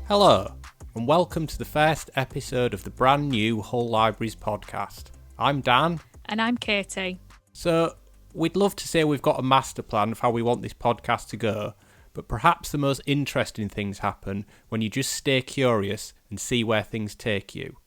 Hello, and welcome to the first episode of the brand new Hull Libraries podcast. I'm Dan. And I'm Katie. So, we'd love to say we've got a master plan of how we want this podcast to go, but perhaps the most interesting things happen when you just stay curious and see where things take you.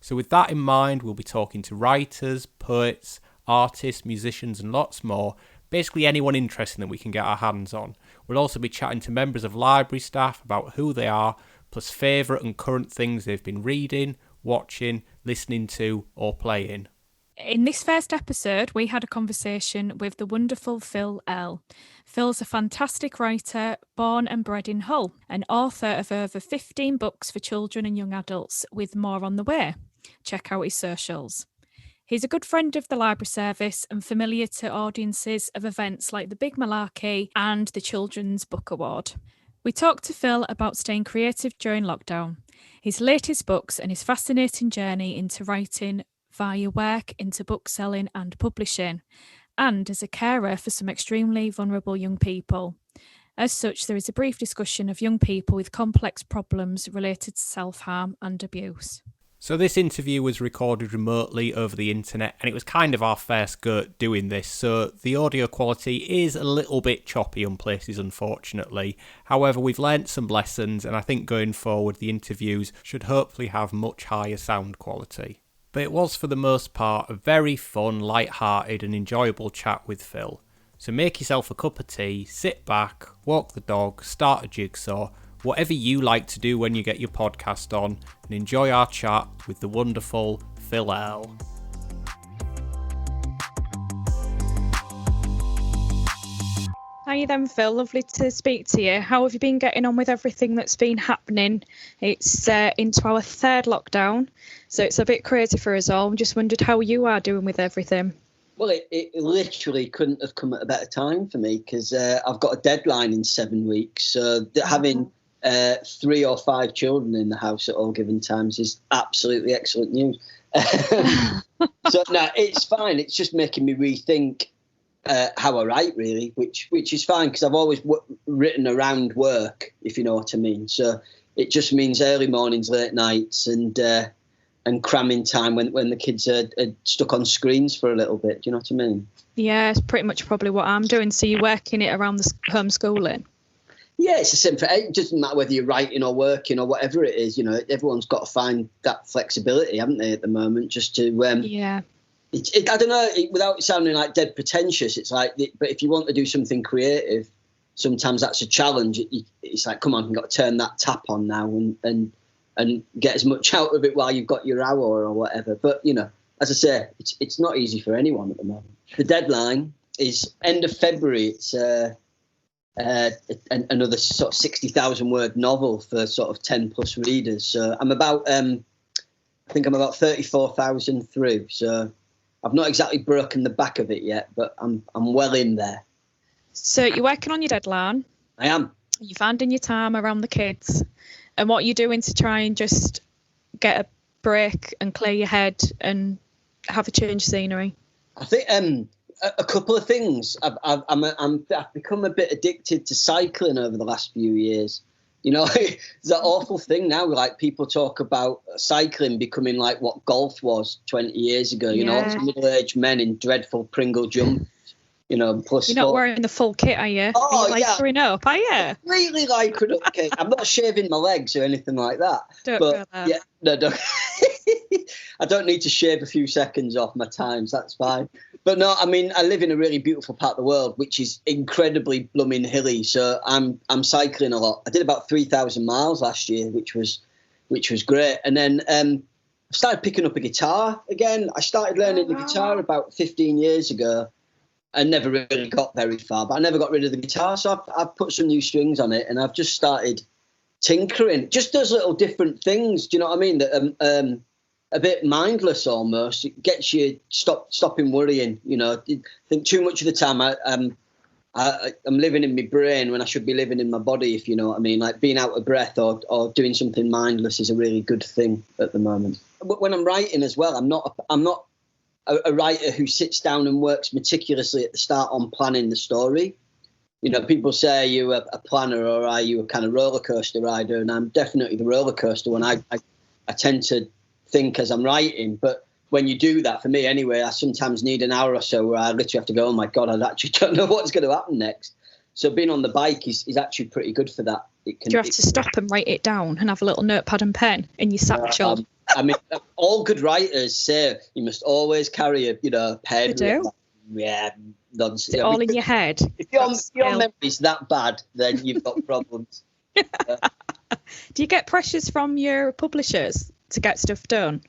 So with that in mind, we'll be talking to writers, poets, artists, musicians and lots more, basically anyone interesting that we can get our hands on. We'll also be chatting to members of library staff about who they are, plus favourite and current things they've been reading, watching, listening to or playing. In this first episode, we had a conversation with the wonderful Phil Earle. Phil's a fantastic writer, born and bred in Hull, and author of over 15 books for children and young adults, with more on the way. Check out his socials. He's a good friend of the library service and familiar to audiences of events like the Big Malarkey and the Children's Book Award. We talked to Phil about staying creative during lockdown, his latest books and his fascinating journey into writing via work into bookselling and publishing, and as a carer for some extremely vulnerable young people. As such, there is a brief discussion of young people with complex problems related to self-harm and abuse. So this interview was recorded remotely over the internet, and it was kind of our first go at doing this, so the audio quality is a little bit choppy on places, unfortunately. However, we've learnt some lessons, and I think going forward the interviews should hopefully have much higher sound quality. But it was for the most part a very fun, light-hearted and enjoyable chat with Phil. So make yourself a cup of tea, sit back, walk the dog, start a jigsaw, whatever you like to do when you get your podcast on, and enjoy our chat with the wonderful Phil Earle. Hi then, Phil. Lovely to speak to you. How have you been getting on with everything that's been happening? It's into our third lockdown, so it's a bit crazy for us all. I just wondered how you are doing with everything. Well, it literally couldn't have come at a better time for me because I've got a deadline in 7 weeks. So having 3 or 5 children in the house at all given times is absolutely excellent news. So no, it's fine. It's just making me rethink how I write, really, which is fine because I've always written around work, if you know what I mean. So it just means early mornings, late nights, and cramming time when the kids are stuck on screens for a little bit. Do you know what I mean? Yeah, it's pretty much probably what I'm doing. So you're working it around the homeschooling? Yeah, it's the same. It doesn't matter whether you're writing or working or whatever it is. You know, everyone's got to find that flexibility, haven't they, at the moment? Just to yeah. I don't know. Without sounding like dead pretentious, it's like. But if you want to do something creative, sometimes that's a challenge. It's like, come on, you've got to turn that tap on now and get as much out of it while you've got your hour or whatever. But you know, as I say, it's not easy for anyone at the moment. The deadline is end of February. It's another sort of 60,000 word novel for sort of 10 plus readers. So I'm about, I think I'm about 34,000 through. So I've not exactly broken the back of it yet, but I'm well in there. So you're working on your deadline. I am. You're finding your time around the kids, and what you're doing to try and just get a break and clear your head and have a change of scenery. I think a couple of things. I've become a bit addicted to cycling over the last few years. You know, it's that awful thing now. Like people talk about cycling becoming like what golf was 20 years ago. You know, middle-aged men in dreadful Pringle jumpers. You know, plus you're not wearing the full kit, are you? Oh, are you lycering up, are you? Completely lycering up, Kate. I'm not shaving my legs or anything like that. Don't. Yeah, no, don't. I don't need to shave a few seconds off my times. That's fine. But no, I mean, I live in a really beautiful part of the world, which is incredibly blooming hilly. So I'm cycling a lot. I did about 3,000 miles last year, which was great. And then I started picking up a guitar again. I started learning the guitar about 15 years ago. I never really got very far, but I never got rid of the guitar. So I've put some new strings on it, and I've just started tinkering. Just those little different things. Do you know what I mean? That a bit mindless almost. It gets you stopping worrying. You know, I think too much of the time I'm living in my brain when I should be living in my body. If you know what I mean, like being out of breath or doing something mindless is a really good thing at the moment. When I'm writing as well, I'm not a writer who sits down and works meticulously at the start on planning the story. You know, people say, are you a planner or are you a kind of roller coaster rider? And I'm definitely the roller coaster one. I tend to think as I'm writing, but when you do that, for me anyway, I sometimes need an hour or so where I literally have to go, oh my God, I actually don't know what's going to happen next. So being on the bike is actually pretty good for that. Do you have to stop and write it down and have a little notepad and pen in your satchel? I mean, all good writers say you must always carry a pen. They do? Yeah, nonsense. Is it all in your head? If your memory's that bad, then you've got problems. Do you get pressures from your publishers to get stuff done?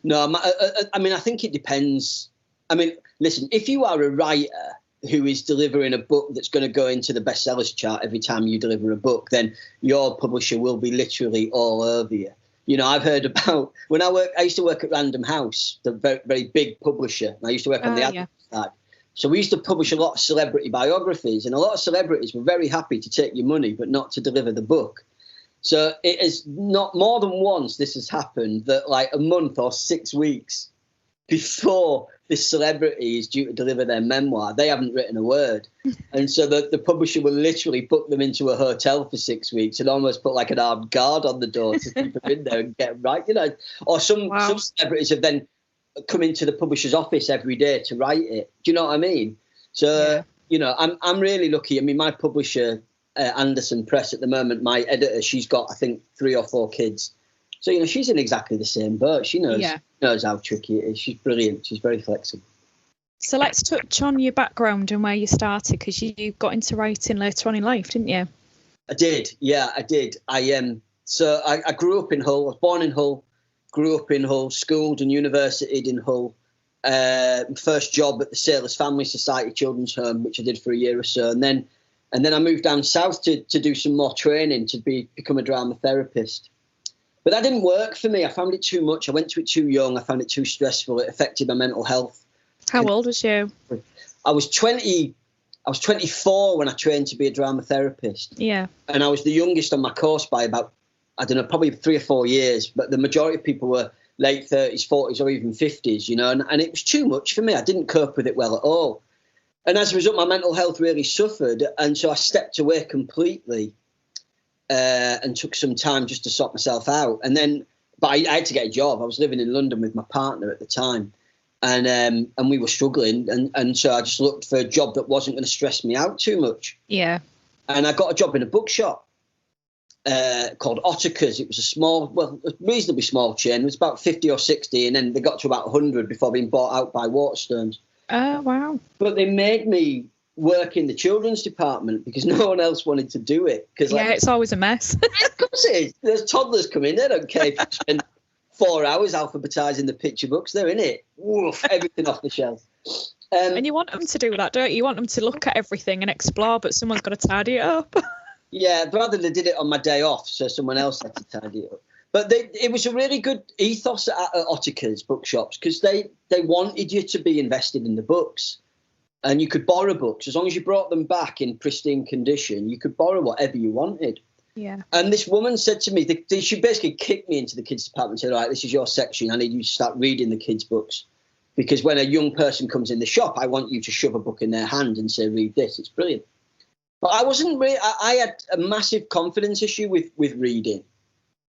No, I mean, I think it depends. I mean, listen, if you are a writer who is delivering a book that's going to go into the bestsellers chart every time you deliver a book, then your publisher will be literally all over you. You know, I've heard about when I used to work at Random House, the very, very big publisher. And I used to work on the advert side. So we used to publish a lot of celebrity biographies, and a lot of celebrities were very happy to take your money, but not to deliver the book. So it is not more than once this has happened that like a month or 6 weeks before this celebrity is due to deliver their memoir, they haven't written a word. And so the publisher will literally put them into a hotel for 6 weeks and almost put like an armed guard on the door to keep them in there and get them right, you know. Or some celebrities have then come into the publisher's office every day to write it. Do you know what I mean? So, you know, I'm really lucky. I mean, my publisher, Anderson Press at the moment, my editor, she's got, I think, 3 or 4 kids. So, you know, she's in exactly the same boat. She knows how tricky it is. She's brilliant. She's very flexible. So let's touch on your background and where you started, because you got into writing later on in life, didn't you? I did. Yeah, I did. So I grew up in Hull. I was born in Hull, grew up in Hull, schooled and universitied in Hull. First job at the Sailors Family Society Children's Home, which I did for a year or so. And then I moved down south to do some more training to become a drama therapist. But that didn't work for me. I found it too much. I went to it too young. I found it too stressful. It affected my mental health. How old was you? I was 20. I was 24 when I trained to be a drama therapist. Yeah. And I was the youngest on my course by about, I don't know, probably 3 or 4 years. But the majority of people were late 30s, 40s, or even 50s, you know. And it was too much for me. I didn't cope with it well at all. And as a result, my mental health really suffered. And so I stepped away completely and took some time just to sort myself out. But I had to get a job. I was living in London with my partner at the time. And we were struggling. And so I just looked for a job that wasn't going to stress me out too much. Yeah. And I got a job in a bookshop called Otterker's. It was a reasonably small chain. It was about 50 or 60. And then they got to about 100 before being bought out by Waterstones. Oh, wow. But they made me work in the children's department because no one else wanted to do it. It's always a mess. Of course it is. There's toddlers come in. They don't care if you spend 4 hours alphabetising the picture books. They're in it. Woof, everything off the shelf. And you want them to do that, don't you? You want them to look at everything and explore, but someone's got to tidy it up. Yeah, rather they did it on my day off, so someone else had to tidy it up. But it was a really good ethos at Otterker's bookshops because they wanted you to be invested in the books. And you could borrow books. As long as you brought them back in pristine condition, you could borrow whatever you wanted. Yeah. And this woman said to me, she basically kicked me into the kids department and said, all right, this is your section. I need you to start reading the kids' books. Because when a young person comes in the shop, I want you to shove a book in their hand and say, read this. It's brilliant. But I wasn't really, I had a massive confidence issue with reading.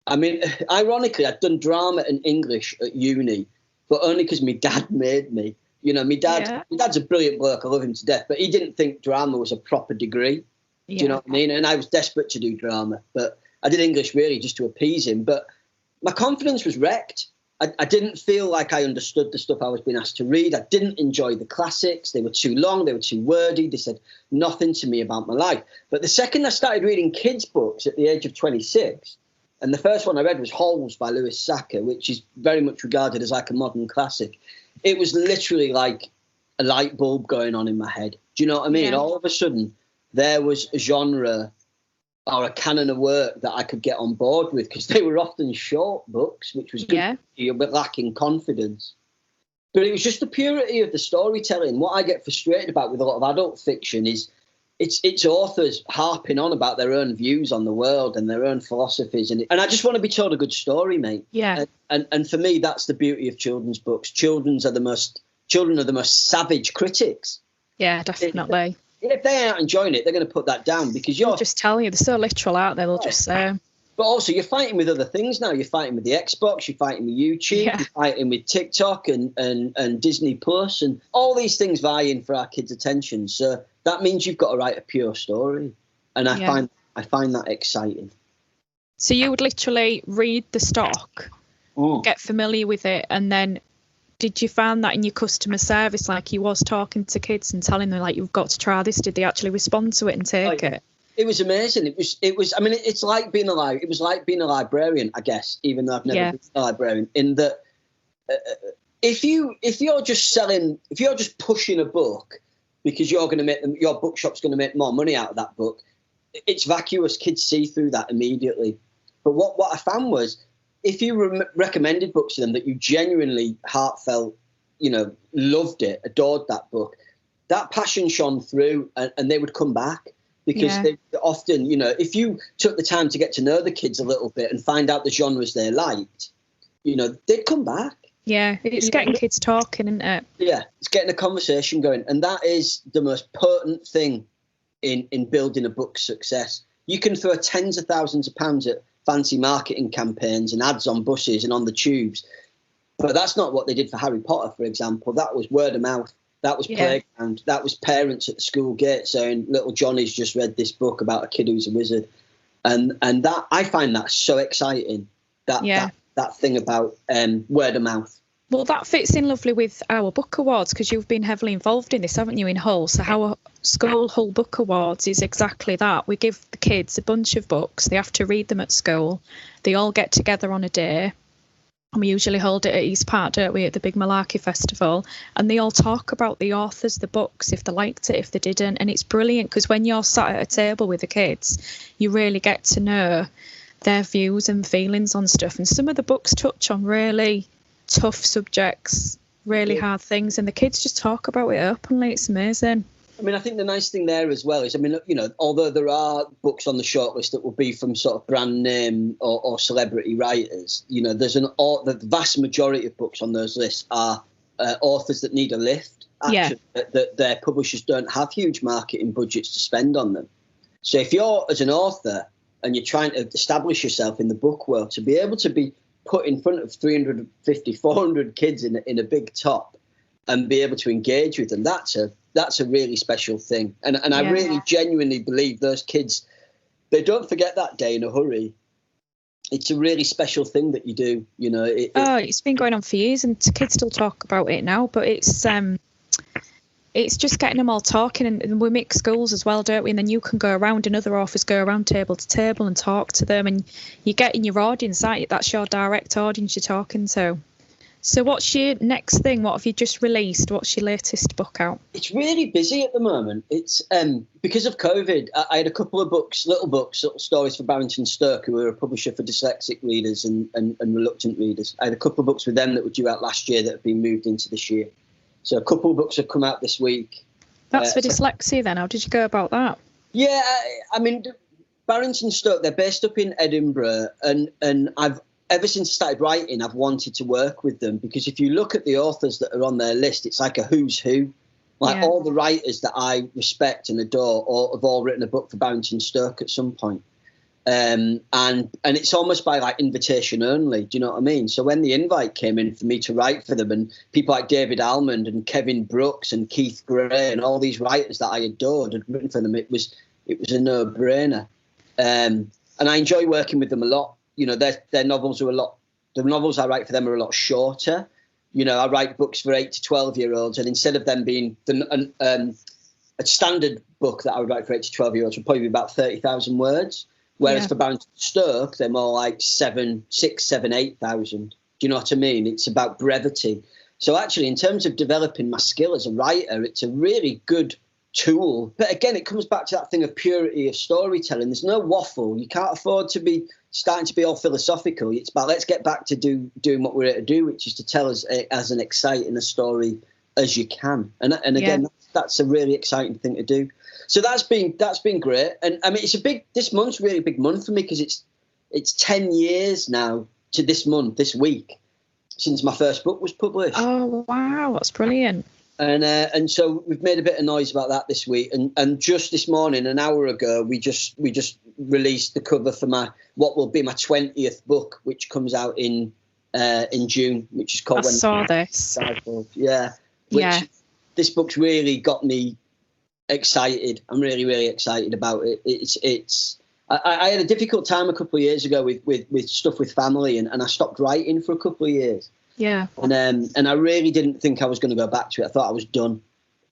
I mean, ironically, I'd done drama and English at uni, but only because my dad made me. You know, my dad's a brilliant bloke. I love him to death, but he didn't think drama was a proper degree. Do you know what I mean? And I was desperate to do drama, but I did English really just to appease him. But my confidence was wrecked. I didn't feel like I understood the stuff I was being asked to read. I didn't enjoy the classics. They were too long. They were too wordy. They said nothing to me about my life. But the second I started reading kids' books at the age of 26, and the first one I read was Holes by Lewis Sacco, which is very much regarded as like a modern classic. It was literally like a light bulb going on in my head. Do you know what I mean? Yeah. All of a sudden, there was a genre or a canon of work that I could get on board with because they were often short books, which was good, but lacking confidence. But it was just the purity of the storytelling. What I get frustrated about with a lot of adult fiction is it's authors harping on about their own views on the world and their own philosophies. And I just want to be told a good story, mate. Yeah. And for me, that's the beauty of children's books. Children are the most savage critics. Yeah, definitely. if they aren't enjoying it, they're going to put that down because They'll just tell you. They're so literal out there. They'll just say. But also, you're fighting with other things now. You're fighting with the Xbox. You're fighting with YouTube. Yeah. You're fighting with TikTok and Disney Plus and all these things vying for our kids' attention. So that means you've got to write a pure story, and I find that exciting. So you would literally read the stock, get familiar with it, and then did you find that in your customer service, like you was talking to kids and telling them like you've got to try this? Did they actually respond to it and take it? It was amazing. It was. I mean, it's like being it was like being a librarian, I guess. Even though I've never been a librarian, in that if you're just pushing a book because you're going to make your bookshop's going to make more money out of that book, it's vacuous. Kids see through that immediately. But what I found was, if you recommended books to them that you genuinely heartfelt, loved it, adored that book, that passion shone through, and they would come back. Because they often, if you took the time to get to know the kids a little bit and find out the genres they liked, they'd come back. Yeah, it's getting kids talking, isn't it? Yeah, it's getting a conversation going. And that is the most potent thing in building a book's success. You can throw tens of thousands of pounds at fancy marketing campaigns and ads on buses and on the tubes. But that's not what they did for Harry Potter, for example. That was word of mouth. That was playground. That was parents at the school gate saying, little Johnny's just read this book about a kid who's a wizard. And that I find that so exciting, that thing about word of mouth. Well, that fits in lovely with our book awards, because you've been heavily involved in this, haven't you, in Hull? So our school Hull Book Awards is exactly that. We give the kids a bunch of books. They have to read them at school. They all get together on a day. And we usually hold it at East Park, don't we, at the big Malarkey Festival. And they all talk about the authors, the books, if they liked it, if they didn't. And it's brilliant because when you're sat at a table with the kids, you really get to know their views and feelings on stuff. And some of the books touch on really tough subjects, really hard things. And the kids just talk about it openly. It's amazing. I mean, I think the nice thing there as well is, I mean, although there are books on the shortlist that will be from sort of brand name or celebrity writers, there's the vast majority of books on those lists are authors that need a lift. Actually, that their publishers don't have huge marketing budgets to spend on them. So if you're, as an author, and you're trying to establish yourself in the book world, to be able to be put in front of 350, 400 kids in a big top and be able to engage with them, that's a really special thing. And I really genuinely believe those kids, they don't forget that day in a hurry. It's a really special thing that you do, it's been going on for years and kids still talk about it now, but it's just getting them all talking, and we mix schools as well, don't we? And then you can go around and other authors go around table to table and talk to them, and you get in your audience, aren't you? That's your direct audience you're talking to. So what's your next thing? What have you just released? What's your latest book out? It's really busy at the moment. It's because of COVID, I had a couple of books, little stories for Barrington Stoke, who are a publisher for dyslexic readers and reluctant readers. I had a couple of books with them that were due out last year that have been moved into this year. So a couple of books have come out this week. That's for dyslexia then. How did you go about that? Yeah, I mean, Barrington Stoke, they're based up in Edinburgh, and I've ever since I started writing, I've wanted to work with them, because if you look at the authors that are on their list, it's like a who's who. All the writers that I respect and adore have all written a book for Barrington Stoke at some point. And it's almost by like invitation only. Do you know what I mean? So when the invite came in for me to write for them, and people like David Almond and Kevin Brooks and Keith Gray and all these writers that I adored had written for them, it was a no-brainer. And I enjoy working with them a lot. Their novels are the novels I write for them are a lot shorter. I write books for 8 to 12-year-olds, and instead of them being a standard book that I would write for 8 to 12-year-olds would probably be about 30,000 words. Whereas for Barrington Stoke, they're more like 6,000, 7,000, 8,000. Do you know what I mean? It's about brevity. So actually, in terms of developing my skill as a writer, it's a really good tool. But again, it comes back to that thing of purity of storytelling. There's no waffle. You can't afford to be starting to be all philosophical. It's about, let's get back to doing what we're here to do, which is to tell us as an exciting a story as you can. And again, that's a really exciting thing to do. So that's been great. And I mean, this month's really a big month for me, because it's 10 years now to this week, since my first book was published. Oh, wow. That's brilliant. And so we've made a bit of noise about that this week. And just this morning, an hour ago, we just released the cover for what will be my 20th book, which comes out in June, which is called. I saw this. Yeah. This book's really got me excited. I'm really, really excited about it. I had a difficult time a couple of years ago with stuff with family, and I stopped writing for a couple of years. Yeah. And I really didn't think I was going to go back to it. I thought I was done.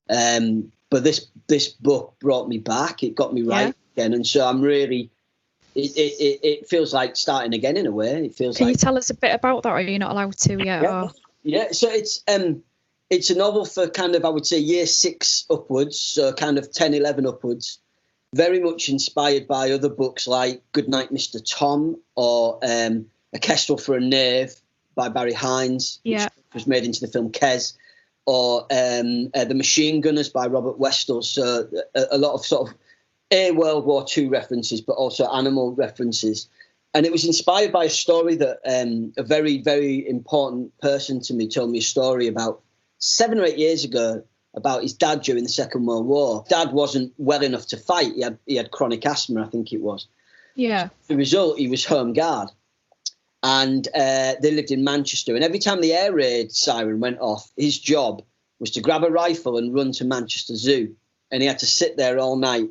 But this book brought me back. It got me right again. And so I'm really, it feels like starting again in a way. It feels. Can you tell us a bit about that? Or are you not allowed to yet? Yeah. So it's a novel for kind of, I would say, year 6 upwards. So kind of 10, 11 upwards. Very much inspired by other books like Goodnight, Mr. Tom, or A Kestrel for a Knave by Barry Hines, which was made into the film Kes, or The Machine Gunners by Robert Westall. So a lot of sort of World War II references, but also animal references. And it was inspired by a story that a very, very important person to me told me a story about 7 or 8 years ago about his dad during the Second World War. Dad wasn't well enough to fight. He had chronic asthma, I think it was. Yeah. As a result, he was home guard. And they lived in Manchester. And every time the air raid siren went off, his job was to grab a rifle and run to Manchester Zoo. And he had to sit there all night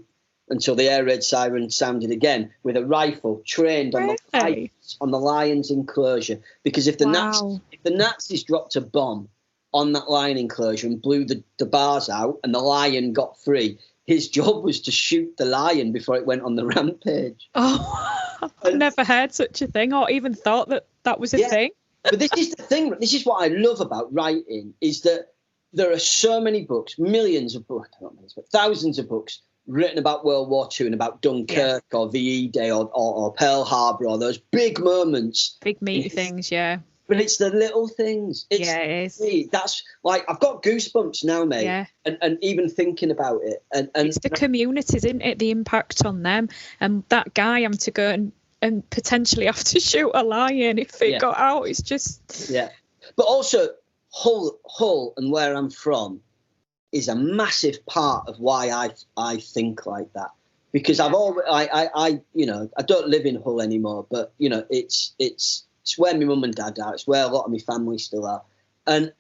until the air raid siren sounded again with a rifle trained on the lion's enclosure. Because if the Nazis dropped a bomb on that lion enclosure and blew the bars out and the lion got free, his job was to shoot the lion before it went on the rampage. Oh, I've never heard such a thing or even thought that was a thing. But this is the thing. This is what I love about writing, is that there are so many books, millions of books, not millions, but thousands of books written about World War II and about Dunkirk or VE Day or Pearl Harbor or those big moments. Big meaty things, yeah. But it's the little things. It is. That's like, I've got goosebumps now, mate. Yeah. And even thinking about it. And it's the communities, isn't it? The impact on them. And that guy having to go and potentially have to shoot a lion if it got out. It's just. Yeah. But also, Hull and where I'm from is a massive part of why I think like that. Because I've always, I don't live in Hull anymore, but, it's where my mum and dad are. It's where a lot of my family still are. And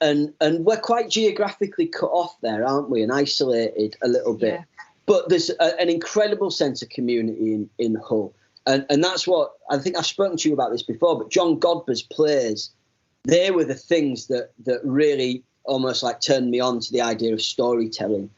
we're quite geographically cut off there, aren't we? And isolated a little bit. Yeah. But there's an incredible sense of community in Hull. And that's what, I think I've spoken to you about this before, but John Godber's plays, they were the things that really almost like turned me on to the idea of storytelling.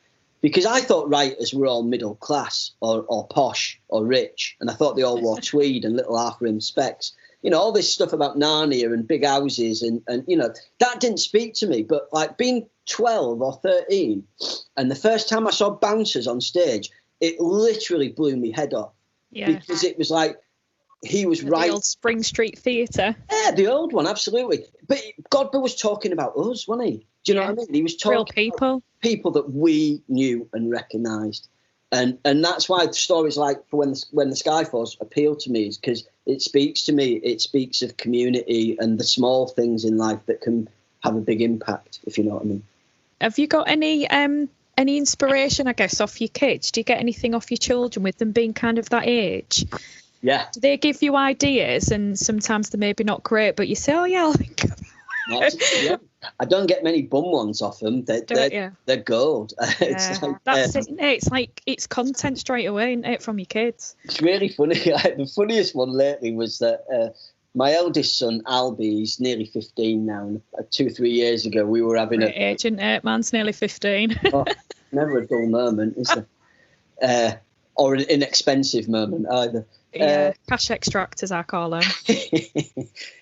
Because I thought writers were all middle class or posh or rich. And I thought they all wore tweed and little half-rimmed specs. All this stuff about Narnia and big houses and that didn't speak to me. But like being 12 or 13 and the first time I saw bouncers on stage, it literally blew me head off. Yeah. Because it was like he was right. The old Spring Street Theatre. Yeah, the old one, absolutely. But Godber was talking about us, wasn't he? Do you know what I mean? He was talking real people. About people that we knew and recognised. And that's why stories like for when the Sky Falls appeal to me, is because it speaks to me. It speaks of community and the small things in life that can have a big impact, if you know what I mean. Have you got any inspiration, I guess, off your kids? Do you get anything off your children with them being kind of that age? Yeah. Do they give you ideas, and sometimes they're maybe not great, but you say, oh yeah, I'll think of it. I don't get many bum ones off them. They're gold. It's like, that's it, isn't it? It's like it's content straight away, isn't it, from your kids? It's really funny. The funniest one lately was that my eldest son, Albie, he's nearly 15 now. And 2 or 3 years ago, we were having age, isn't it? Man's nearly 15. Never a dull moment, is there? Or an inexpensive moment either. Yeah, cash extract, as I call them.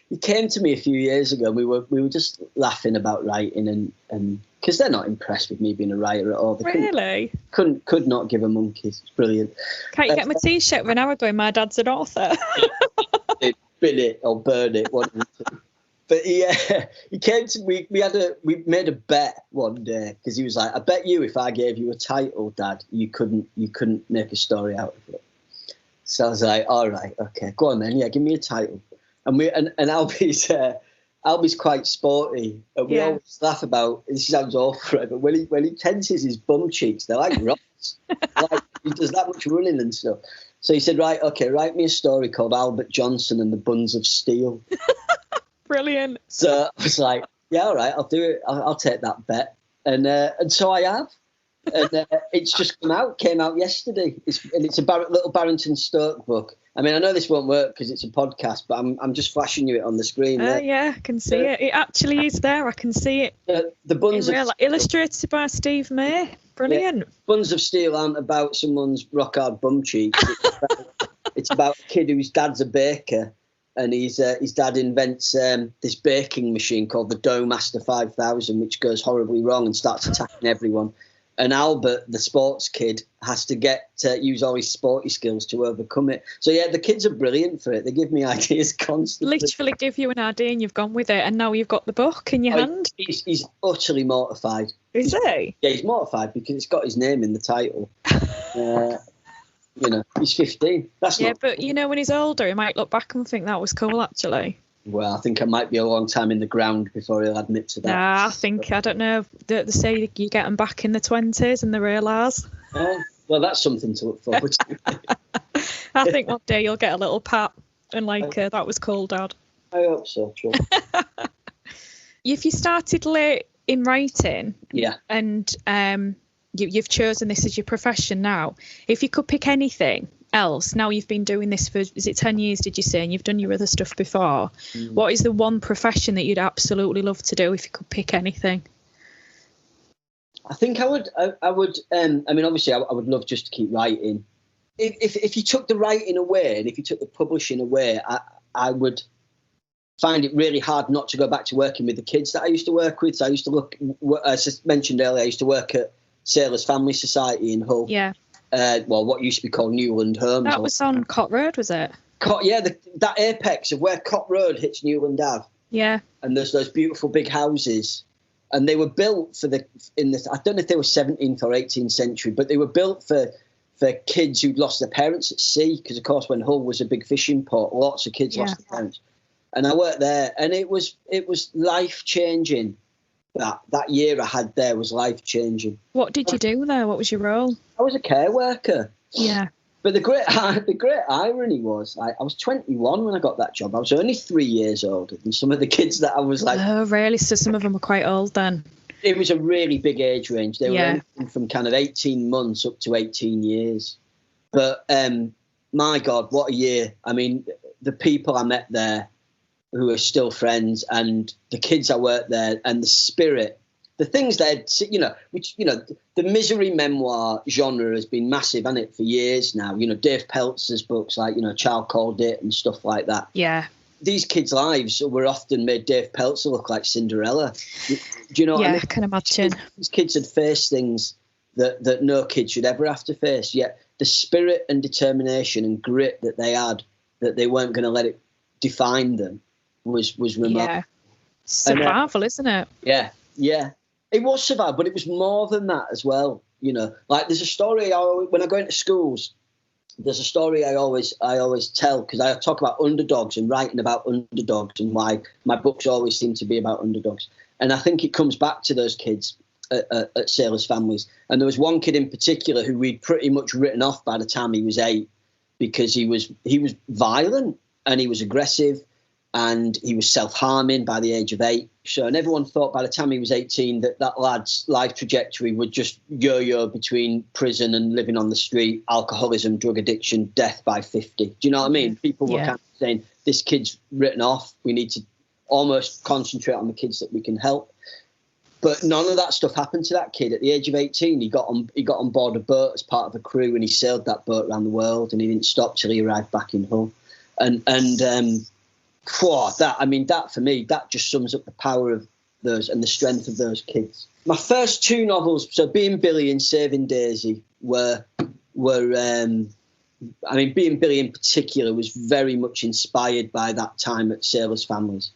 He came to me a few years ago. We were just laughing about writing, and because they're not impressed with me being a writer at all. They could not give a monkey's. It's brilliant. Can't you get my T-shirt with an hour going, my dad's an author? Bin it or burn it, one of the two. But he came to me. We made a bet one day because he was like, "I bet you if I gave you a title, Dad, you couldn't make a story out of it." So I was like, "All right, okay, go on then. Yeah, give me a title." And Albie's Albie's quite sporty, and we always laugh about. This sounds awful, but when he tenses his bum cheeks, they're like rocks. Like he does that much running and stuff. So he said, "Right, okay, write me a story called Albert Johnson and the Buns of Steel." Brilliant. So I was like, "Yeah, all right, I'll do it. I'll take that bet." And so I have. And it's just came out yesterday. It's a little Barrington Stoke book. I mean, I know this won't work because it's a podcast, but I'm just flashing you it on the screen. Yeah, I can see it. It actually is there. I can see it. The Buns of Steel. Illustrated by Steve May. Brilliant. Yeah. Buns of Steel aren't about someone's rock hard bum cheeks. It's about a kid whose dad's a baker, and his dad invents this baking machine called the Dough Master 5000, which goes horribly wrong and starts attacking everyone. And Albert, the sports kid, has to use all his sporty skills to overcome it. So, yeah, the kids are brilliant for it. They give me ideas constantly. Literally give you an idea and you've gone with it. And now you've got the book in your hand. He's utterly mortified. Is he? Yeah, he's mortified because it's got his name in the title. He's 15. But, when he's older, he might look back and think that was cool, actually. Well, I think I might be a long time in the ground before he'll admit to that. I don't know. They say you get them back in the 20s and they realise. Well, that's something to look forward to. I think one day you'll get a little pat and that was cool, Dad. I hope so, true. If you started late in writing, and you've chosen this as your profession now, if you could pick anything else, now you've been doing this for, is it 10 years, did you say, and you've done your other stuff before, what is the one profession that you'd absolutely love to do if you could pick anything? I think I would obviously I would love just to keep writing. If you took the writing away and if you took the publishing away, I would find it really hard not to go back to working with the kids that I used to work with. So I used to as I mentioned earlier, I used to work at Sailors Family Society in Hull. Yeah. What used to be called Newland Homes. That was on Cot Road, was it? That apex of where Cot Road hits Newland Ave. Yeah. And there's those beautiful big houses, and they were built I don't know if they were 17th or 18th century, but they were built for kids who'd lost their parents at sea, because of course when Hull was a big fishing port, lots of kids lost their parents. And I worked there, and it was life changing. That year I had there was life-changing. What did you do there? What was your role? I was a care worker. Yeah. But the great irony was I was 21 when I got that job. I was only 3 years older than some of the kids that I was like... Oh, really? So some of them were quite old then? It was a really big age range. They were anything from kind of 18 months up to 18 years. But, my God, what a year. I mean, the people I met there who are still friends, and the kids I worked there, and the spirit, the things that, the misery memoir genre has been massive, hasn't it, for years now? Dave Peltzer's books like, A Child Called It and stuff like that. Yeah. These kids' lives were often made Dave Peltzer look like Cinderella. Do you know what I mean? I can imagine. These kids had faced things that no kid should ever have to face, yet the spirit and determination and grit that they had, that they weren't going to let it define them, was remarkable. Yeah. Survival, isn't it? Yeah. It was survival, but it was more than that as well. There's a story when I go into schools. There's a story I always tell, because I talk about underdogs and writing about underdogs and why my books always seem to be about underdogs. And I think it comes back to those kids at Sailors Families. And there was one kid in particular who we'd pretty much written off by the time he was 8, because he was violent and he was aggressive. And he was self-harming by the age of 8. And everyone thought by the time he was 18 that lad's life trajectory would just yo-yo between prison and living on the street, alcoholism, drug addiction, death by 50. Do you know what I mean? People were kind of saying, this kid's written off. We need to almost concentrate on the kids that we can help. But none of that stuff happened to that kid. At the age of 18, he got on board a boat as part of a crew, and he sailed that boat around the world, and he didn't stop till he arrived back in Hull. That for me, that just sums up the power of those and the strength of those kids. My first 2 novels, so Being Billy and Saving Daisy, were Being Billy in particular was very much inspired by that time at Sailors Families.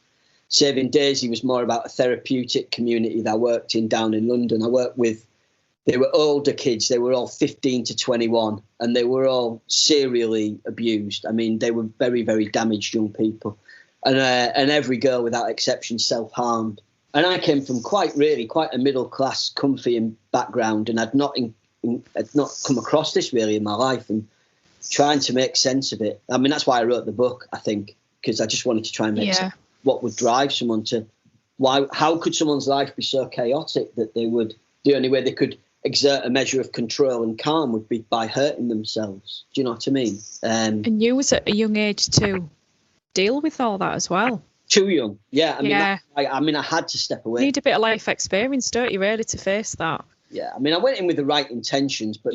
Saving Daisy was more about a therapeutic community that I worked in down in London. They were older kids. They were all 15 to 21, and they were all serially abused. I mean, they were very, very damaged young people. and every girl without exception self-harmed. And I came from quite a middle-class, comfy background, and I'd not come across this really in my life, and trying to make sense of it. I mean, that's why I wrote the book, I think, because I just wanted to try and make sense of what would drive someone to how could someone's life be so chaotic that the only way they could exert a measure of control and calm would be by hurting themselves. Do you know what I mean? And you was at a young age to deal with all that as well. Too young, yeah. I mean, I had to step away. You need a bit of life experience, don't you, really, to face that? Yeah, I mean, I went in with the right intentions, but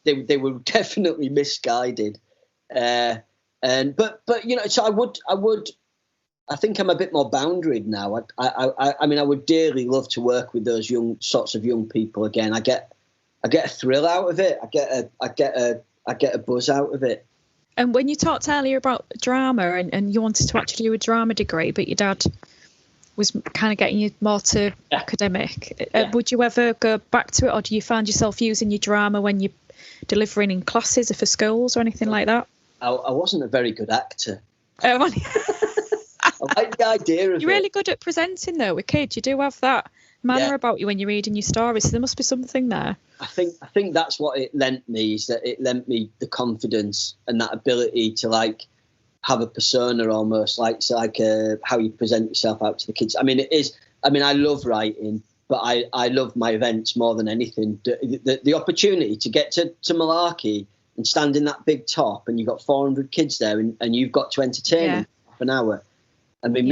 they were definitely misguided. But you know, so I think I'm a bit more boundaried now. I mean, I would dearly love to work with those sorts of young people again. I get a thrill out of it. I get a buzz out of it. And when you talked earlier about drama and you wanted to actually do a drama degree, but your dad was kind of getting you more to academic, would you ever go back to it, or do you find yourself using your drama when you're delivering in classes or for schools or anything like that? I wasn't a very good actor. I like the idea of You're really good at presenting, though, with kids. You do have that manner about you when you're reading your stories, so there must be something there. I think that's what it lent me, is that it lent me the confidence and that ability to like have a persona almost, like how you present yourself out to the kids. I mean, it is. I mean, I love writing, but I love my events more than anything. The opportunity to get to Malarkey and stand in that big top, and you've got 400 kids there, and you've got to entertain them for half an hour. I mean,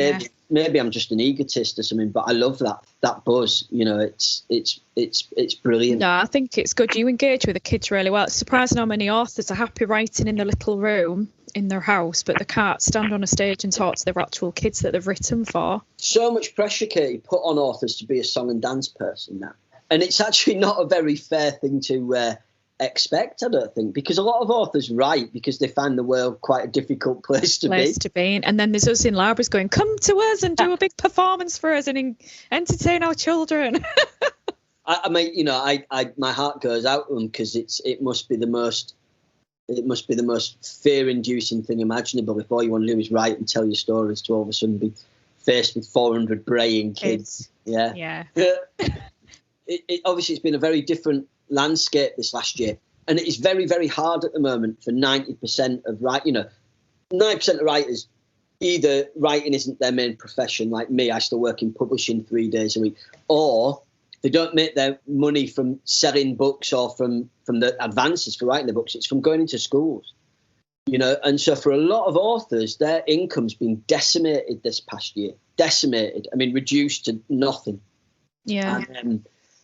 maybe I'm just an egotist or something, but I love that buzz. You know, it's brilliant. No, I think it's good. You engage with the kids really well. It's surprising how many authors are happy writing in the little room in their house, but they can't stand on a stage and talk to their actual kids that they've written for. So much pressure, Katie, put on authors to be a song and dance person now, and it's actually not a very fair thing to expect, I don't think, because a lot of authors write because they find the world quite a difficult place to be. And then there's us in libraries going, come to us and do a big performance for us and entertain our children. I mean, you know, I my heart goes out to them, because it must be the most fear-inducing thing imaginable if all you want to do is write and tell your stories, to all of a sudden be faced with 400 braying kids. Yeah. Obviously, it's been a very different landscape this last year, and it is very, very hard at the moment for 90% of 90% of writers. Either writing isn't their main profession, like me, I still work in publishing 3 days a week, or they don't make their money from selling books or from the advances for writing the books. It's from going into schools, you know. And so for a lot of authors, their income's been decimated this past year. Decimated. I mean, reduced to nothing. Yeah.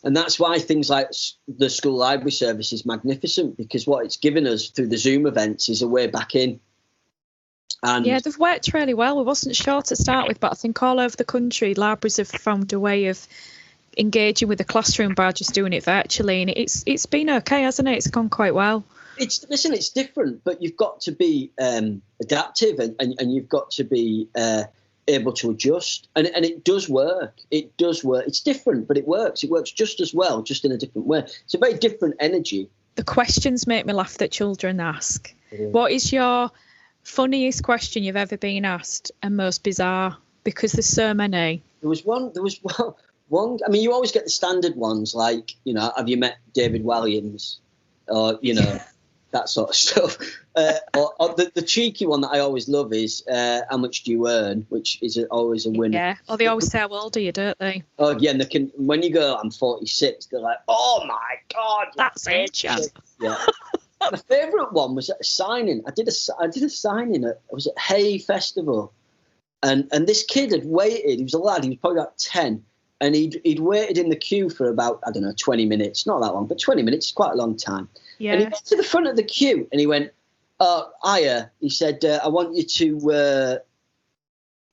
And that's why things like the school library service is magnificent, because what it's given us through the Zoom events is a way back in. And yeah, they've worked really well. We wasn't sure to start with, but I think all over the country, libraries have found a way of engaging with the classroom by just doing it virtually, and it's been okay, hasn't it? It's gone quite well. It's different, but you've got to be adaptive, and you've got to be able to adjust, and it does work. It does work. It's different, but it works. It works just as well, just in a different way. It's a very different energy. The questions make me laugh that children ask. What is your funniest question you've ever been asked, and most bizarre? Because there's so many. There was one. I mean, you always get the standard ones, like, you know, have you met David Walliams, or, you know, that sort of stuff. Or the cheeky one that I always love is, how much do you earn, which is always a winner. Yeah, or they always say, how old are you, don't they? Oh, yeah, and when you go, I'm 46, they're like, oh, my God. That's ancient. Yeah. My favourite one was at a signing. I did a signing at Hay Festival, and this kid had waited. He was a lad. He was probably about 10. And he'd waited in the queue for about, 20 minutes. Not that long, but 20 minutes is quite a long time. Yeah. And he got to the front of the queue and he went, oh, hiya. He said, I want you to,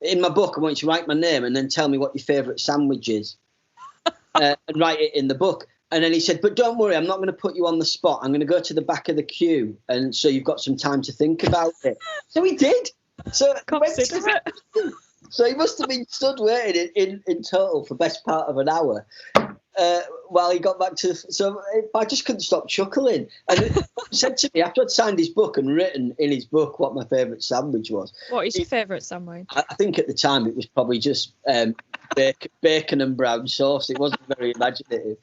in my book, I want you to write my name and then tell me what your favourite sandwich is. And write it in the book. And then he said, but don't worry, I'm not going to put you on the spot. I'm going to go to the back of the queue. And so you've got some time to think about it. So he did. So consider it. So he must have been stood waiting in total for the best part of an hour. while he got back to. So I just couldn't stop chuckling. And he said to me after I'd signed his book and written in his book what my favourite sandwich was. What is your favourite sandwich? I think at the time it was probably just bacon and brown sauce. It wasn't very imaginative.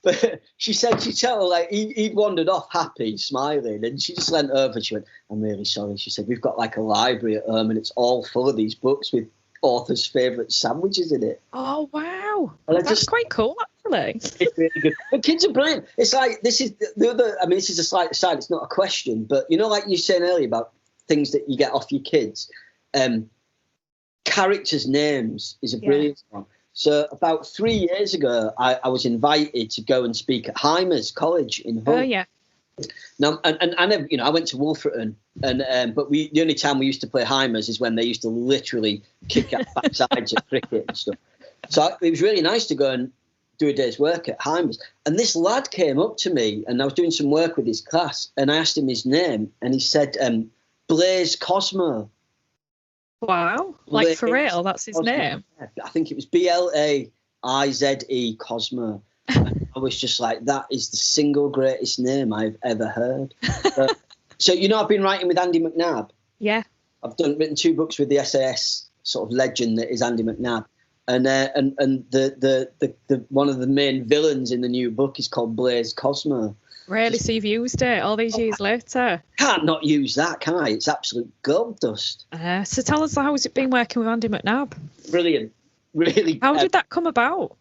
But she said like he'd wandered off happy, smiling, and she just leant over. She went, "I'm really sorry." She said, "We've got like a library at home, and it's all full of these books with authors' favourite sandwiches in it." Oh wow, and that's quite cool, actually. It's really good. But kids are brilliant. It's like this is the other. I mean, this is a slight aside. It's not a question, but you know, like you were saying earlier about things that you get off your kids. Characters' names is a brilliant one. So about 3 years ago, I was invited to go and speak at Hymers College in Hull. Oh yeah. Now, and I went to Wolverton, and but the only time we used to play Hymers is when they used to literally kick our backsides at cricket and stuff. So it was really nice to go and do a day's work at Hymers. And this lad came up to me, and I was doing some work with his class, and I asked him his name, and he said, Blaze Cosmo. Wow, like for real, that's his name? I think it was Blaize Cosmo. And I was just like, that is the single greatest name I've ever heard. So, I've been writing with Andy McNamara. Yeah. I've written 2 books with the SAS sort of legend that is Andy McNamara. And the one of the main villains in the new book is called Blaze Cosmo. Really? So you've used it all these years later? Can't not use that, can I? It's absolute gold dust. So tell us, how has it been working with Andy McNamara? Brilliant. Really. How did that come about?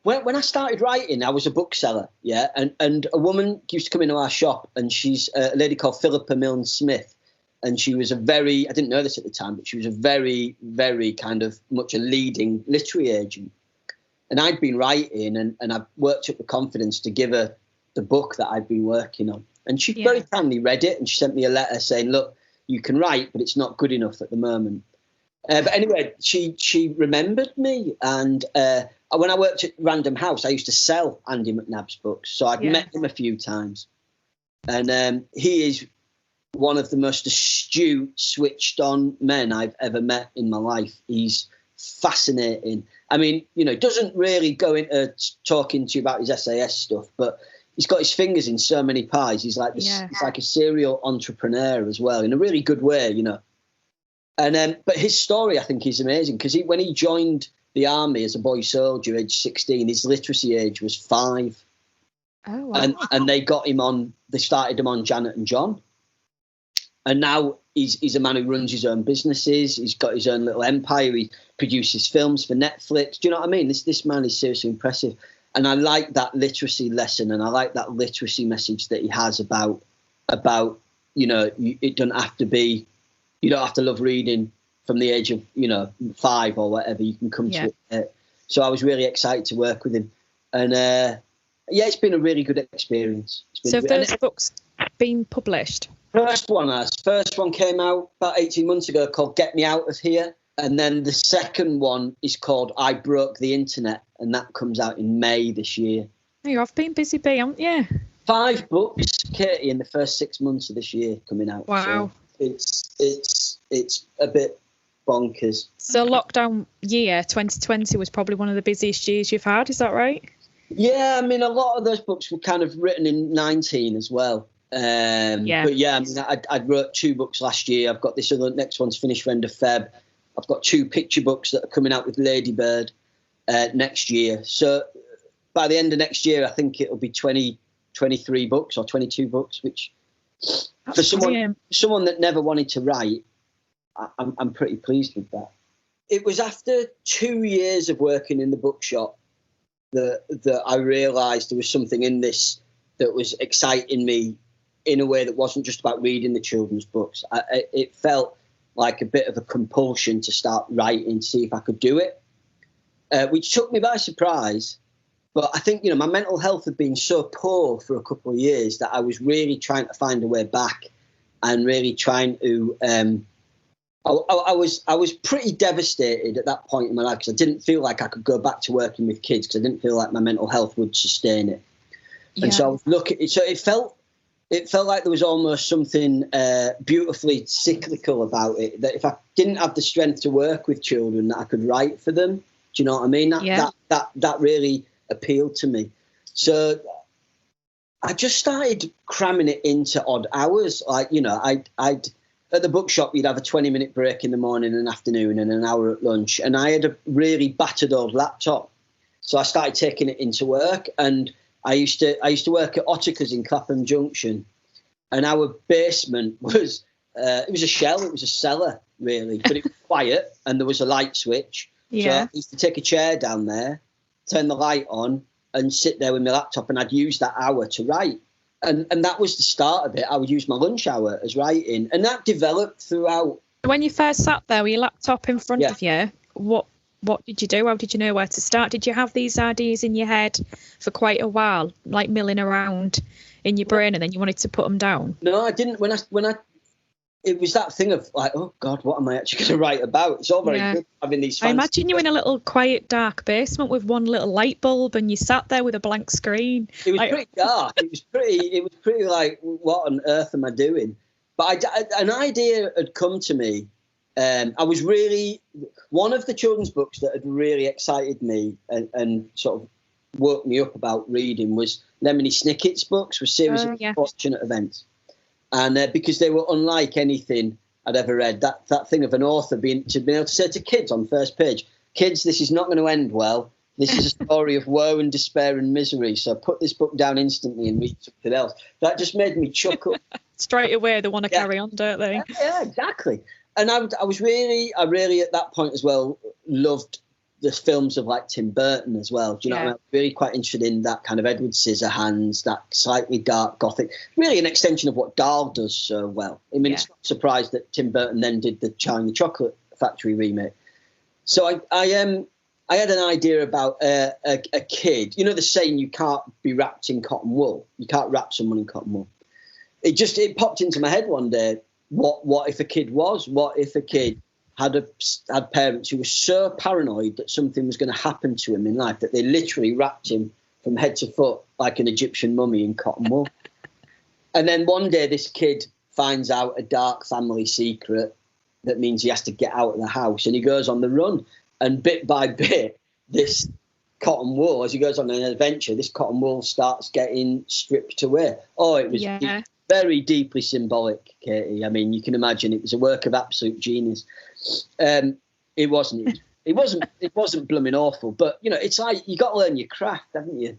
When I started writing, I was a bookseller, yeah, and a woman used to come into our shop, and she's a lady called Philippa Milne Smith, and she was I didn't know this at the time, but she was a very, very kind of much a leading literary agent. And I'd been writing, and I worked up the confidence to give her the book that I'd been working on. And she very kindly read it, and she sent me a letter saying, look, you can write, but it's not good enough at the moment. But anyway, she remembered me, and when I worked at Random House, I used to sell Andy McNab's books, so I'd met him a few times. And he is one of the most astute, switched-on men I've ever met in my life. He's fascinating. I mean, doesn't really go into talking to you about his SAS stuff, but he's got his fingers in so many pies. He's like this, he's like a serial entrepreneur as well, in a really good way, And but his story, I think, is amazing, because when he joined the army as a boy soldier, age 16, his literacy age was 5. Oh, wow. And they started him on Janet and John. And now he's a man who runs his own businesses. He's got his own little empire. He produces films for Netflix. Do you know what I mean? This man is seriously impressive. And I like that literacy lesson, and I like that literacy message that he has about it doesn't have to be, you don't have to love reading from the age of 5 or whatever. You can come to it. So I was really excited to work with him, and it's been a really good experience. So have those books been published? First one came out about 18 months ago, called Get Me Out of Here. And then the second one is called I Broke the Internet, and that comes out in May this year. You have been busy, haven't you? 5 books, Katie, in the first 6 months of this year coming out. Wow. So it's a bit bonkers. So lockdown year 2020 was probably one of the busiest years you've had, is that right? Yeah, I mean, a lot of those books were kind of written in 19 as well. But I mean, I wrote 2 books last year. I've got this other, next one's finished for end of Feb. I've got 2 picture books that are coming out with Ladybird next year. So by the end of next year, I think it'll be 23 books or 22 books, which for someone that never wanted to write, I'm pretty pleased with that. It was after 2 years of working in the bookshop that I realised there was something in this that was exciting me in a way that wasn't just about reading the children's books. It felt like a bit of a compulsion to start writing, see if I could do it, which took me by surprise. But I think, my mental health had been so poor for a couple of years that I was really trying to find a way back, and really trying to, I was pretty devastated at that point in my life, because I didn't feel like I could go back to working with kids, because I didn't feel like my mental health would sustain it. Yeah. And so I was looking, so it felt like there was almost something beautifully cyclical about it, that if I didn't have the strength to work with children, that I could write for them. Do you know what I mean? That really appealed to me. So I just started cramming it into odd hours. Like, you know, I'd at the bookshop, you'd have a 20-minute break in the morning and afternoon and an hour at lunch. And I had a really battered old laptop. So I started taking it into work. And I used to work at Otter's in Clapham Junction. And our basement was, it was a shell. It was a cellar, really. But it was quiet and there was a light switch. Yeah. So I used to take a chair down there, turn the light on and sit there with my laptop, and I'd use that hour to write. And that was the start of it. I would use my lunch hour as writing, and that developed throughout. When you first sat there with your laptop in front of you, what did you do? How did you know where to start? Did you have these ideas in your head for quite a while, like milling around in your brain, and then you wanted to put them down? No, I didn't. When I it was that thing of like, oh God, what am I actually going to write about? It's all very good having these fancy. I imagine you in a little quiet, dark basement with one little light bulb, and you sat there with a blank screen. It was pretty dark. It was pretty like, what on earth am I doing? But an idea had come to me. I was really, one of the children's books that had really excited me and sort of woke me up about reading was Lemony Snicket's books, were series of unfortunate events. And because they were unlike anything I'd ever read, that thing of an author being able to say to kids on the first page, kids, this is not going to end well. This is a story of woe and despair and misery. So put this book down instantly and read something else. That just made me chuckle. Straight away, they want to carry on, don't they? Yeah, exactly. And I really at that point as well loved the films of like Tim Burton as well. Do you know what I mean? I'm really quite interested in that kind of Edward Scissorhands, that slightly dark gothic, really an extension of what Dahl does so well. I mean, it's not surprised that Tim Burton then did the Charlie and the Chocolate Factory remake. So I had an idea about a kid. You know the saying, you can't be wrapped in cotton wool. You can't wrap someone in cotton wool. It popped into my head one day. What if a kid was? What if a kid had parents who were so paranoid that something was going to happen to him in life that they literally wrapped him from head to foot like an Egyptian mummy in cotton wool? And then one day this kid finds out a dark family secret that means he has to get out of the house, and he goes on the run. And bit by bit, this cotton wool, as he goes on an adventure, this cotton wool starts getting stripped away. Oh, it was very deeply symbolic, Katie. I mean, you can imagine it was a work of absolute genius. It wasn't blooming awful, but you know, it's like you got to learn your craft, haven't you?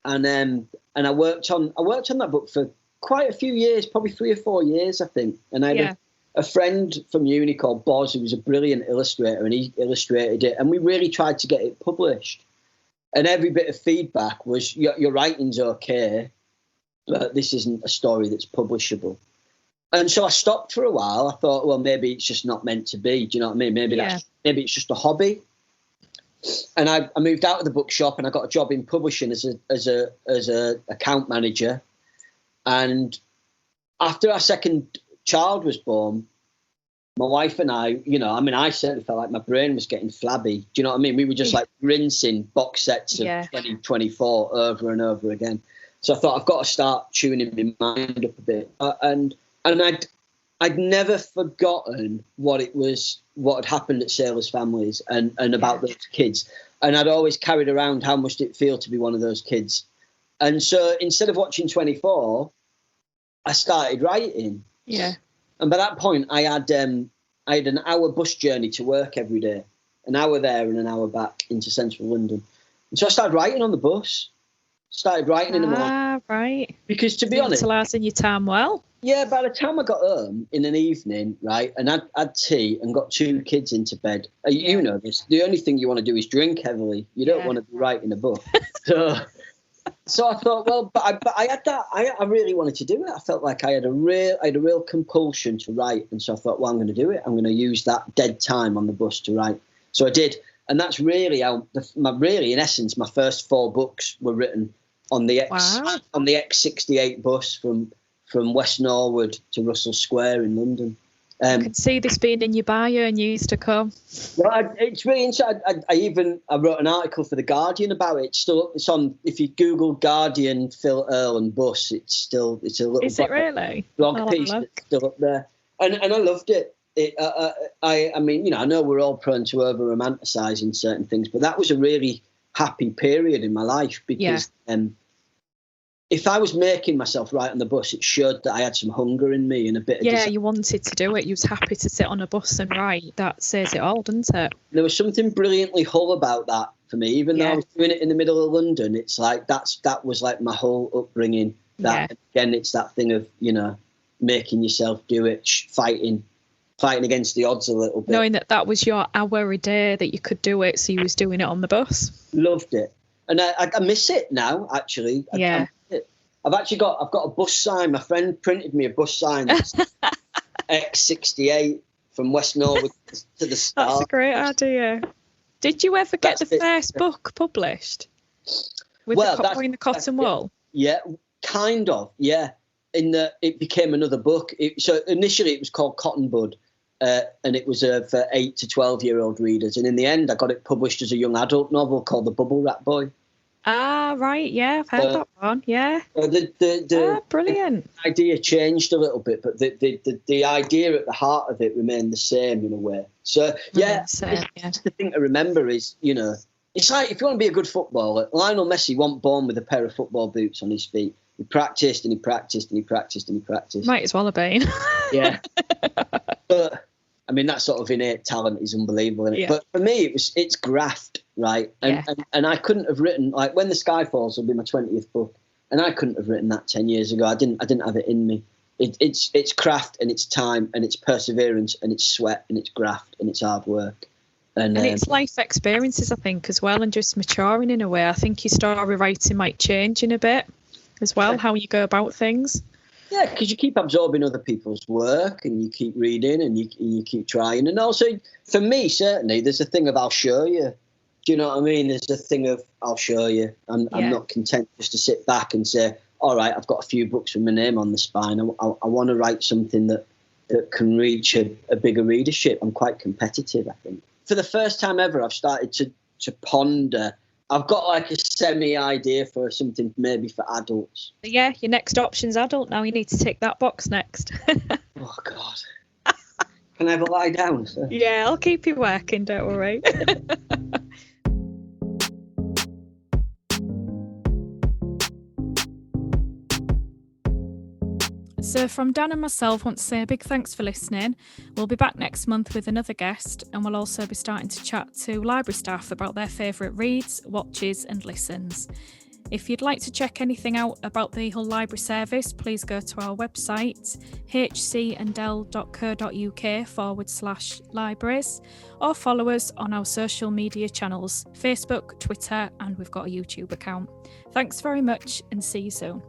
And I worked on that book for quite a few years, probably 3 or 4 years, I think. And I had a friend from uni called Boz, who was a brilliant illustrator, and he illustrated it, and we really tried to get it published. And every bit of feedback was, your writing's okay, but this isn't a story that's publishable. And so I stopped for a while. I thought, well, maybe it's just not meant to be. Do you know what I mean? Maybe it's just a hobby. And I moved out of the bookshop, and I got a job in publishing as a account manager. And after our second child was born, my wife and I, I certainly felt like my brain was getting flabby. Do you know what I mean? We were just like rinsing box sets of 2024 over and over again. So I thought, I've got to start tuning my mind up a bit. And I'd never forgotten what had happened at Sailors' Families and about those kids. And I'd always carried around how much did it feel to be one of those kids. And so instead of watching 24, I started writing. Yeah. And by that point, I had an hour bus journey to work every day, an hour there and an hour back into central London. And so I started writing on the bus. Started writing in the morning. Right. Because to be honest, utilizing your time well. Yeah, by the time I got home in an evening, right, and I'd had tea and got 2 kids into bed. You know this. The only thing you want to do is drink heavily. You don't want to be writing a book. So I thought, well, but I had that. I really wanted to do it. I felt like I had a real compulsion to write, and so I thought, well, I'm going to do it. I'm going to use that dead time on the bus to write. So I did, and that's really how, in essence, my first 4 books were written on the X68 bus from West Norwood to Russell Square in London. I could see this being in your bio and you used to come. Well, it's really interesting. I wrote an article for The Guardian about it. It's on, if you Google Guardian, Phil Earle and bus, it's a little Is it really? blog piece that's still up there. And I loved it. I mean, I know we're all prone to over romanticising certain things, but that was a really happy period in my life because if I was making myself write on the bus, it showed that I had some hunger in me and a bit of desire. You wanted to do it. You was happy to sit on a bus and write. That says it all, doesn't it? There was something brilliantly Hull about that for me. Even though I was doing it in the middle of London, it's like that was like my whole upbringing. Again, it's that thing of, making yourself do it, fighting against the odds a little bit. Knowing that was your hour a day that you could do it, so you was doing it on the bus. Loved it. And I miss it now, actually. I've got a bus sign. My friend printed me a bus sign that's X68 from West Norwood to the Star. That's a great idea. Did you ever get the first book published? With the cotton wool? Yeah, kind of, yeah. It became another book. So initially it was called Cotton Bud, and it was for 8 to 12-year-old readers. And in the end, I got it published as a young adult novel called The Bubble Wrap Boy. Ah, right, yeah, I've heard that one, yeah. The Brilliant. idea changed a little bit, but the idea at the heart of it remained the same in a way. So, the thing to remember is, it's like if you want to be a good footballer, Lionel Messi wasn't born with a pair of football boots on his feet. He practiced and he practiced and he practiced and he practiced. Might as well have been. Yeah. But, I mean, that sort of innate talent is unbelievable, isn't it? Yeah. But for me, it's graft, right? And I couldn't have written, like, When the Sky Falls will be my 20th book, and I couldn't have written that 10 years ago. I didn't have it in me. It's craft and it's time and it's perseverance and it's sweat and it's graft and it's hard work. And it's life experiences, I think, as well, and just maturing in a way. I think your story writing might change in a bit as well, how you go about things. Yeah, because you keep absorbing other people's work and you keep reading and you keep trying. And also, for me, certainly, there's a thing of I'll show you. Do you know what I mean? There's a thing of I'll show you. I'm not content just to sit back and say, all right, I've got a few books with my name on the spine. I want to write something that can reach a bigger readership. I'm quite competitive, I think. For the first time ever, I've started to ponder. I've got like a semi-idea for something maybe for adults. Yeah, your next option's adult now. You need to tick that box next. Oh, God. Can I have a lie down, sir? Yeah, I'll keep you working, don't worry. So from Dan and myself, I want to say a big thanks for listening. We'll be back next month with another guest, and we'll also be starting to chat to library staff about their favourite reads, watches and listens. If you'd like to check anything out about the Hull Library Service, please go to our website hcandl.co.uk/libraries, or follow us on our social media channels, Facebook, Twitter, and we've got a YouTube account. Thanks very much and see you soon.